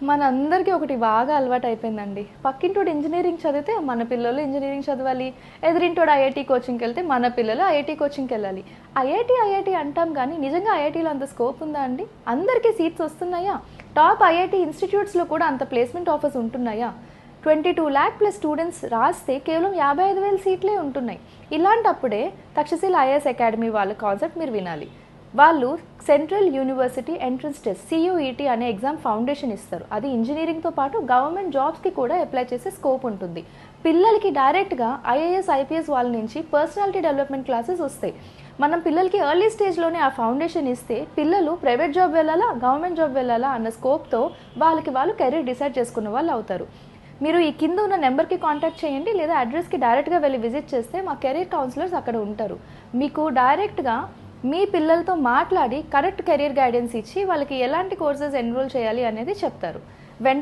మనందరికీ ఒకటి బాగా అలవాటయిపోయిందండి. పక్కింటోడు ఇంజినీరింగ్ చదివితే మన పిల్లలు ఇంజినీరింగ్ చదవాలి. ఎదురింటోడు ఐఐటీ కోచింగ్‌కెళ్తే మన పిల్లలు ఐఐటీ కోచింగ్‌కెళ్ళాలి. ఐఐటీ అంటాం గానీ నిజంగా ఐఐటీలో అంత స్కోప్ ఉందా అండి? అందరికీ సీట్స్ వస్తున్నాయా? టాప్ ఐఐటీ ఇన్‌స్టిట్యూట్స్‌లో కూడా అంత ప్లేస్‌మెంట్ ఆఫర్స్ ఉంటున్నాయా? 22,00,000+ స్టూడెంట్స్ రాస్తే కేవలం 55,000 సీట్లే ఉంటున్నాయి. ఇలాంటప్పుడే తక్షశిల ఐఏఎస్ అకాడమీ వాళ్ళ కాన్సెప్ట్ మీరు వినాలి. వాళ్ళు central university entrance test CUET అనే ఎగ్జామ్ ఫౌండేషన్ ఇస్తారు. అది ఇంజనీరింగ్తో పాటు గవర్నమెంట్ జాబ్స్కి కూడా అప్లై చేసే స్కోప్ ఉంటుంది. పిల్లలకి డైరెక్ట్గా ఐఏఎస్ ఐపీఎస్ వాళ్ళ నుంచి పర్సనాలిటీ డెవలప్మెంట్ క్లాసెస్ వస్తాయి. మనం పిల్లలకి ఎర్లీ స్టేజ్లోనే ఆ ఫౌండేషన్ ఇస్తే పిల్లలు ప్రైవేట్ జాబ్ వెళ్ళాలా గవర్నమెంట్ జాబ్ వెళ్ళాలా అన్న స్కోప్తో వాళ్ళు కెరీర్ డిసైడ్ చేసుకున్న వాళ్ళు అవుతారు. మీరు ఈ కింద ఉన్న నెంబర్కి కాంటాక్ట్ చేయండి, లేదా అడ్రస్కి డైరెక్ట్గా వెళ్ళి విజిట్ చేస్తే మా కెరీర్ కౌన్సిలర్స్ అక్కడ ఉంటారు. మీకు డైరెక్ట్గా మీ పిల్లలతో మాట్లాడి కరెక్ట్ కెరీర్ గైడెన్స్ ఇచ్చి వాళ్ళకి ఎలాంటి కోర్సెస్ ఎన్రోల్ చేయాలి అనేది చెప్తారు. వెంట